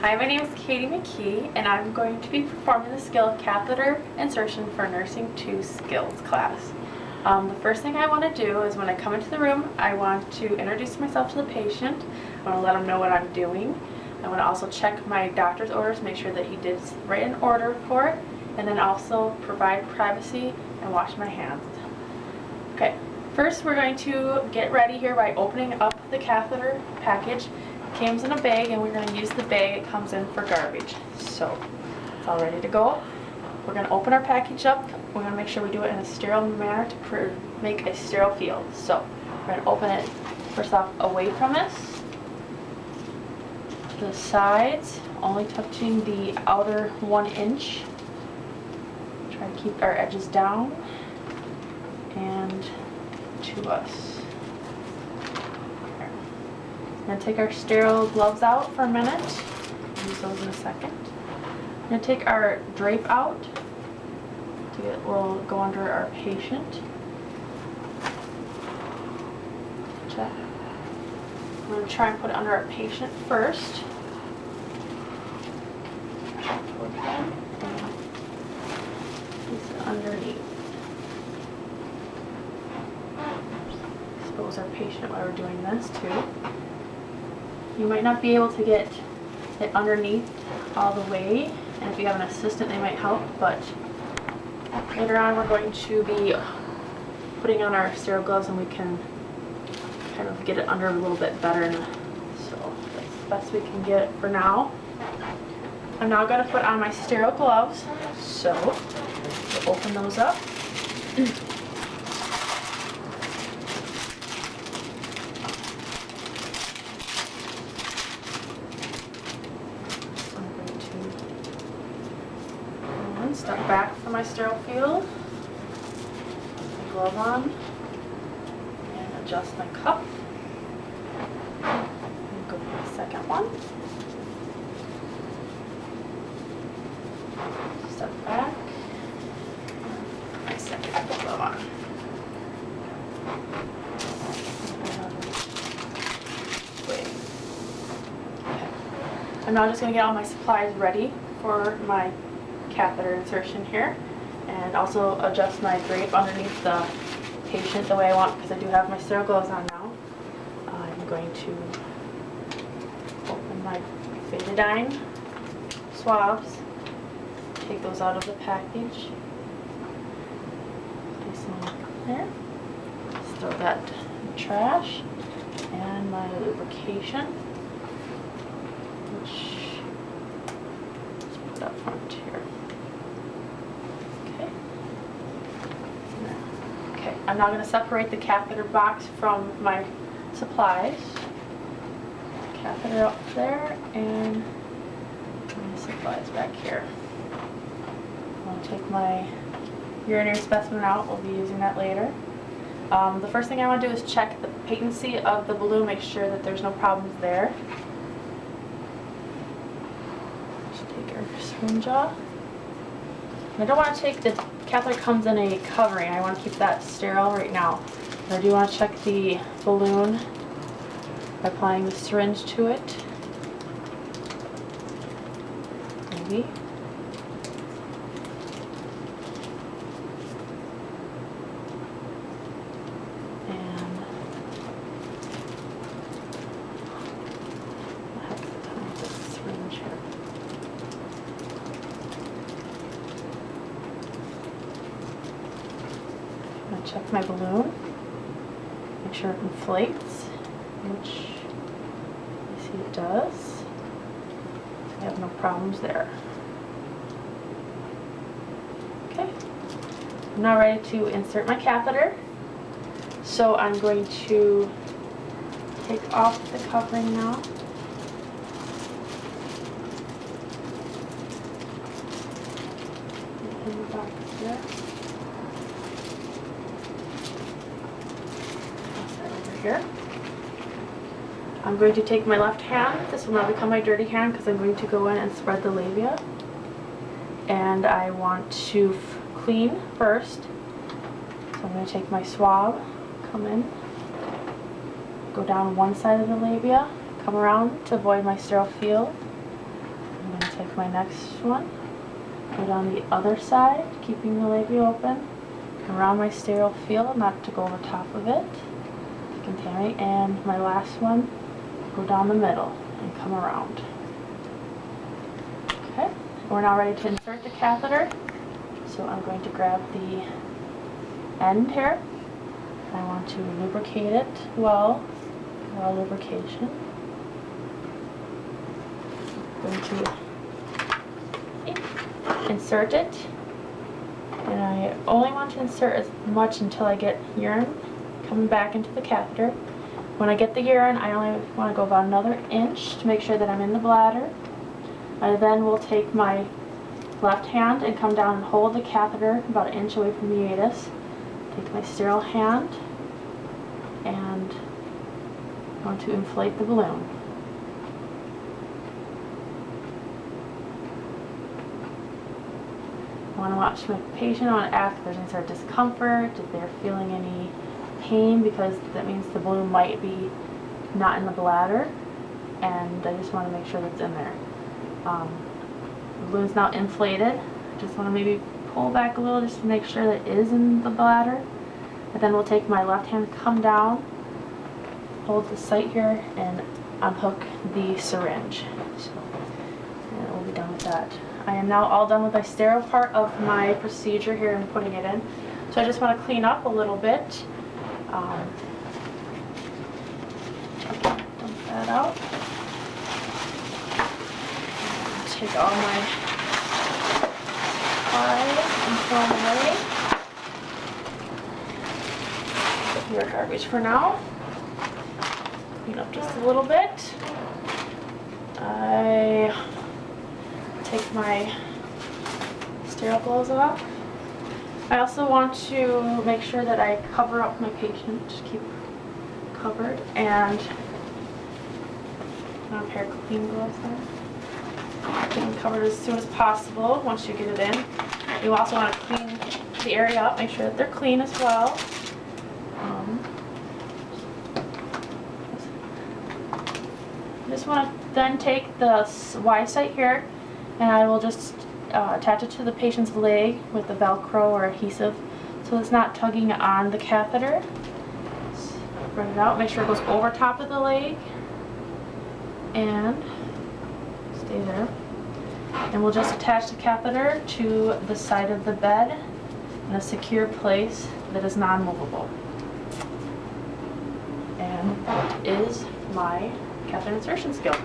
Hi, my name is II McKee, and I'm going to be performing the skill of catheter insertion for Nursing 2 Skills class. The first thing I want to do is when I come into the room, I want to introduce myself to the patient. I want to let them know what I'm doing. I want to also check my doctor's orders, make sure that he did write an order for it, and then also provide privacy and wash my hands. Okay, first we're going to get ready here by opening up the catheter package. It comes in a bag, and we're going to use the bag it comes in for garbage. So it's all ready to go. We're going to open our package up. We're going to make sure we do it in a sterile manner to make a sterile field. So we're going to open it first off away from us, to the sides, only touching the outer 1 inch. Try to keep our edges down and to us. We're going to take our sterile gloves out for a minute. Use those in a second. We're going to take our drape out. We'll go under our patient. Check. We're going to try and put it under our patient first. And place it underneath. Expose our patient while we're doing this too. You might not be able to get it underneath all the way, and if you have an assistant they might help, but later on we're going to be putting on our sterile gloves and we can kind of get it under a little bit better, so that's the best we can get for now. I'm now going to put on my sterile gloves, so we'll open those up. Step back from my sterile field, put my glove on, and adjust my cup. And go for the second one. Step back, my second glove on. Wait. Okay. I'm now just going to get all my supplies ready for my catheter insertion here, and also adjust my drape underneath the patient the way I want, because I do have my sterile gloves on now. I'm going to open my Betadine swabs, take those out of the package, place them there, throw that in the trash, and my lubrication, which let's put up front here. I'm now going to separate the catheter box from my supplies. Catheter up there and my supplies back here. I'm going to take my urinary specimen out. We'll be using that later. The first thing I want to do is check the patency of the balloon, make sure that there's no problems there. Just take our syringe off. I don't want to take the catheter comes in a covering. I want to keep that sterile right now. But I do want to check the balloon by applying the syringe to it. Maybe. And I have to tie this syringe here. Check my balloon, make sure it inflates, which I see it does. I have no problems there. Okay, I'm now ready to insert my catheter. So I'm going to take off the covering now. And the back there. Here. I'm going to take my left hand. This will now become my dirty hand because I'm going to go in and spread the labia. And I want to clean first. So I'm going to take my swab, come in, go down one side of the labia, come around to avoid my sterile field, take my next one, go down the other side, keeping the labia open, around my sterile field, not to go over top of it, contaminate, and my last one, go down the middle and come around. Okay, we're now ready to insert the catheter. So I'm going to grab the end here. I want to lubricate it well, lubrication. I'm going to insert it, and I only want to insert as much until I get urine coming back into the catheter. When I get the urine, I only want to go about another inch to make sure that I'm in the bladder. I then will take my left hand and come down and hold the catheter about an inch away from the uterus. Take my sterile hand and I want to inflate the balloon. I want to watch my patient. I want to ask if there's any sort of discomfort, if they're feeling any pain, because that means the balloon might be not in the bladder, and I just want to make sure that's in there. The balloon's now inflated. I just want to maybe pull back a little just to make sure that it is in the bladder. And then we'll take my left hand, come down, hold the site here, and unhook the syringe. So, and we'll be done with that. I am now all done with my sterile part of my procedure here and putting it in. So I just want to clean up a little bit. Dump that out. Take all my supplies and throw them away. Put your garbage for now. Clean up just a little bit. I take my sterile gloves off. I also want to make sure that I cover up my patient, just keep covered, and a pair of clean gloves there. Get them covered as soon as possible once you get it in. You also want to clean the area up, make sure that they're clean as well. I just want to then take the Y site here, and I will just attach it to the patient's leg with the Velcro or adhesive so it's not tugging on the catheter. Spread it out, make sure it goes over top of the leg and stay there. And we'll just attach the catheter to the side of the bed in a secure place that is non-movable. And that is my catheter insertion skill.